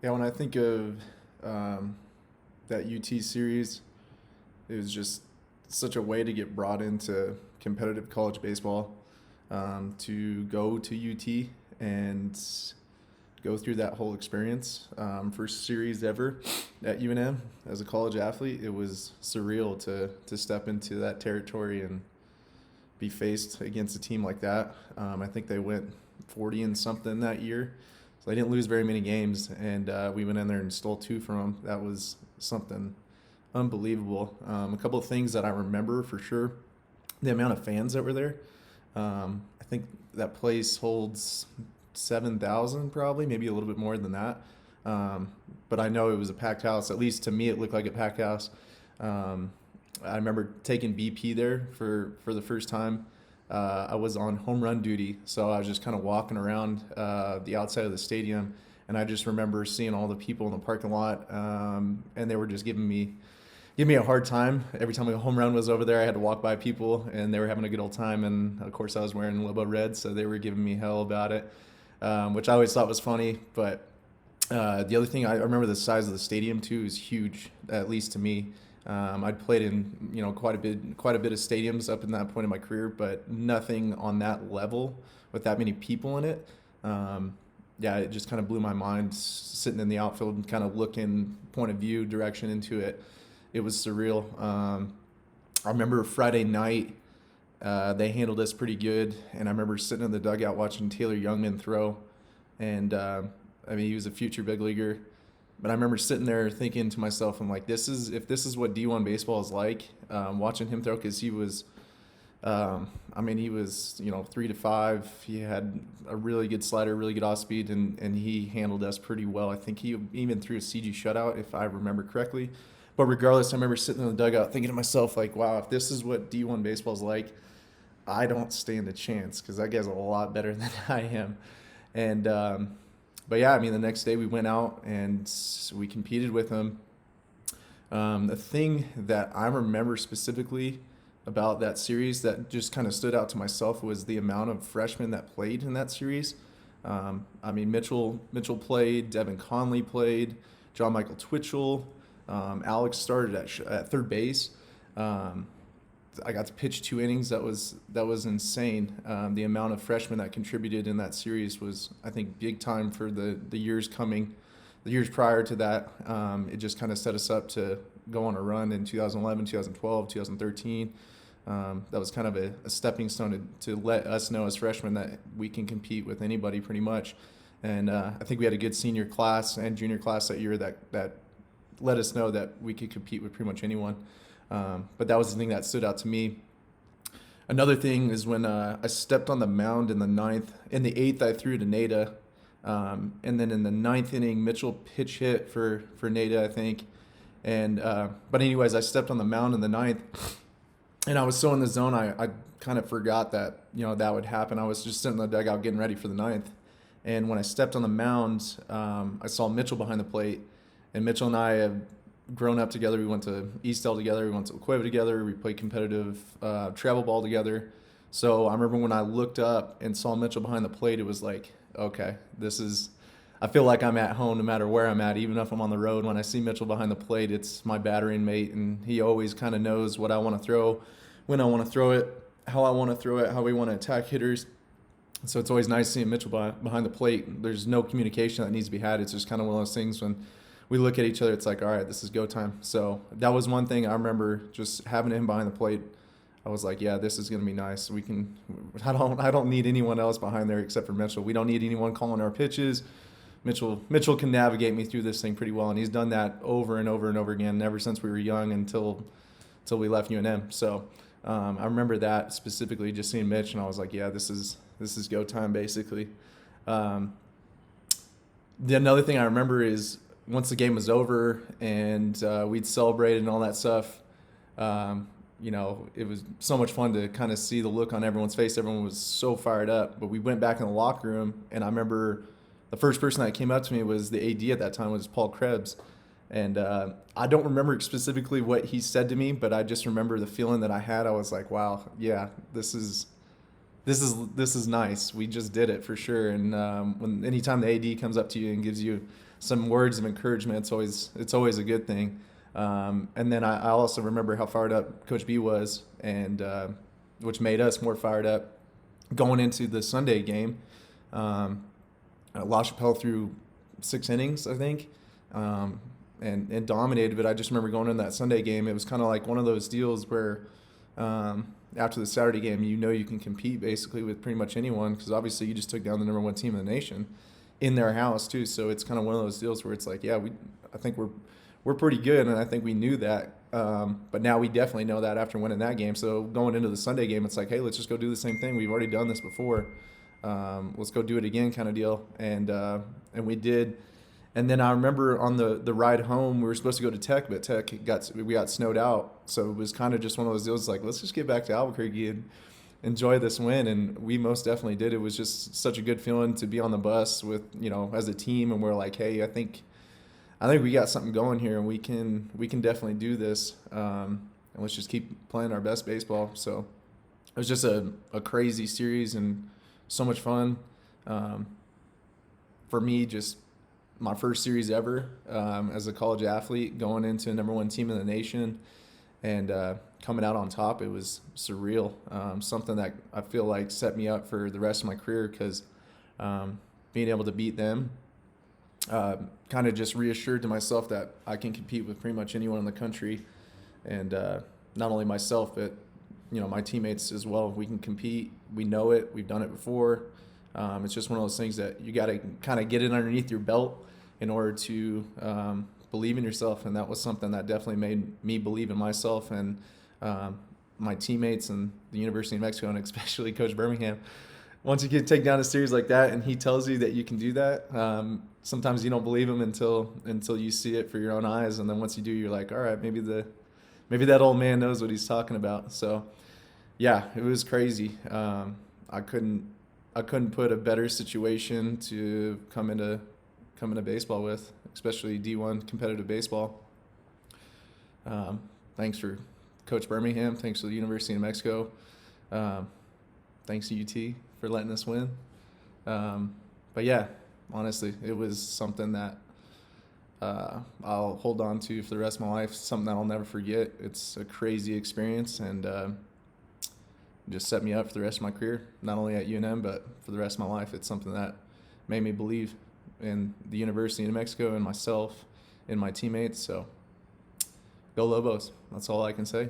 Yeah, when I think of that UT series, it was just such a way to get brought into competitive college baseball, to go to UT and go through that whole experience. First series ever at UNM as a college athlete, it was surreal to step into that territory and be faced against a team like that. I think they went 40 and something that year. So they didn't lose very many games, and we went in there and stole two from them. That was something unbelievable. A couple of things that I remember for sure: the amount of fans that were there. I think that place holds 7,000, probably, maybe a little bit more than that. But I know it was a packed house. At least to me, it looked like a packed house. Um, I remember taking BP there for the first time. I was on home run duty, so I was just kind of walking around the outside of the stadium, and I just remember seeing all the people in the parking lot, and they were just giving me a hard time. Every time a home run was over there, I had to walk by people, and they were having a good old time. And of course, I was wearing Lobo red, so they were giving me hell about it, which I always thought was funny. But the other thing, I remember the size of the stadium too is huge, at least to me. I'd played in quite a bit of stadiums up in that point in my career, but nothing on that level with that many people in it. Yeah, it just kind of blew my mind sitting in the outfield and kind of looking point of view direction into it. It was surreal. I remember Friday night, they handled us pretty good, and I remember sitting in the dugout watching Taylor Youngman throw, and I mean, he was a future big leaguer. But I remember sitting there thinking to myself, I'm like, if this is what D1 baseball is like, watching him throw, because he was, he was 3 to 5. He had a really good slider, really good off speed, and he handled us pretty well. I think he even threw a CG shutout, if I remember correctly. But regardless, I remember sitting in the dugout thinking to myself, like, wow, if this is what D1 baseball is like, I don't stand a chance, because that guy's a lot better than I am. And but yeah, I mean, the next day we went out and we competed with them. The thing that I remember specifically about that series that just kind of stood out to myself was the amount of freshmen that played in that series. Mitchell played, Devin Conley played, John Michael Twitchell, Alex started at third base. I got to pitch 2 innings. That was insane. The amount of freshmen that contributed in that series was, I think, big time for the years coming. The years prior to that, it just kind of set us up to go on a run in 2011, 2012, 2013. That was kind of a stepping stone to let us know as freshmen that we can compete with anybody pretty much. And I think we had a good senior class and junior class that year that let us know that we could compete with pretty much anyone. But that was the thing that stood out to me. Another thing is when I stepped on the mound in the ninth. In the eighth, I threw to Nada. And then in the ninth inning, Mitchell pitch hit for Nada, I think. And but anyways, I stepped on the mound in the ninth, and I was so in the zone, I kind of forgot that that would happen. I was just sitting in the dugout getting ready for the ninth. And when I stepped on the mound, I saw Mitchell behind the plate. And Mitchell and I have grown up together. We went to Eastdale together. We went to La Cueva together. We played competitive travel ball together. So I remember when I looked up and saw Mitchell behind the plate, it was like, okay, I feel like I'm at home no matter where I'm at, even if I'm on the road. When I see Mitchell behind the plate, it's my battering mate, and he always kind of knows what I want to throw, when I want to throw it, how I want to throw it, how we want to attack hitters. So it's always nice seeing Mitchell behind the plate. There's no communication that needs to be had. It's just kind of one of those things when we look at each other, it's like, all right, this is go time. So that was one thing I remember, just having him behind the plate. I was like, yeah, this is going to be nice. I don't need anyone else behind there except for Mitchell. We don't need anyone calling our pitches. Mitchell can navigate me through this thing pretty well, and he's done that over and over and over again ever since we were young until we left UNM. So I remember that specifically, just seeing Mitch, and I was like, yeah, this is go time basically. The another thing I remember is once the game was over and we'd celebrated and all that stuff, it was so much fun to kind of see the look on everyone's face. Everyone was so fired up. But we went back in the locker room, and I remember the first person that came up to me was the AD at that time, was Paul Krebs. And I don't remember specifically what he said to me, but I just remember the feeling that I had. I was like, wow, yeah, this is nice. We just did it for sure. And anytime the AD comes up to you and gives you some words of encouragement, it's always a good thing. And then I also remember how fired up Coach B was, and which made us more fired up going into the Sunday game. LaChapelle threw 6 innings, I think, and dominated. But I just remember going in that Sunday game. It was kind of like one of those deals where after the Saturday game, you can compete basically with pretty much anyone, because obviously you just took down the number 1 team in the nation in their house too. So it's kind of one of those deals where it's like, yeah, I think we're pretty good, and I think we knew that. But now we definitely know that after winning that game. So going into the Sunday game, it's like, hey, let's just go do the same thing. We've already done this before. Let's go do it again, kind of deal. And we did. And then I remember on the ride home, we were supposed to go to Tech, but we got snowed out. So it was kind of just one of those deals like, let's just get back to Albuquerque and enjoy this win. And we most definitely did. It was just such a good feeling to be on the bus with, as a team. And we're like, hey, I think we got something going here, and we can definitely do this. And let's just keep playing our best baseball. So it was just a crazy series and so much fun. For me, just my first series ever as a college athlete, going into number 1 team in the nation, and coming out on top. It was surreal. Something that I feel like set me up for the rest of my career, because being able to beat them kind of just reassured to myself that I can compete with pretty much anyone in the country, and not only myself, but my teammates as well. We can compete. We know it. We've done it before. It's just one of those things that you got to kind of get it underneath your belt in order to believe in yourself, and that was something that definitely made me believe in myself and my teammates and the University of Mexico, and especially Coach Birmingham. Once you take down a series like that and he tells you that you can do that, sometimes you don't believe him until you see it for your own eyes, and then once you do, you're like, all right, maybe that old man knows what he's talking about. So yeah, it was crazy. I couldn't put a better situation to come into baseball with, especially D1 competitive baseball. Thanks for Coach Birmingham. Thanks to the University of Mexico. Thanks to UT for letting us win. But yeah, honestly, it was something that I'll hold on to for the rest of my life, something that I'll never forget. It's a crazy experience, and just set me up for the rest of my career, not only at UNM, but for the rest of my life. It's something that made me believe in the University of Mexico and myself and my teammates. So go Lobos. That's all I can say.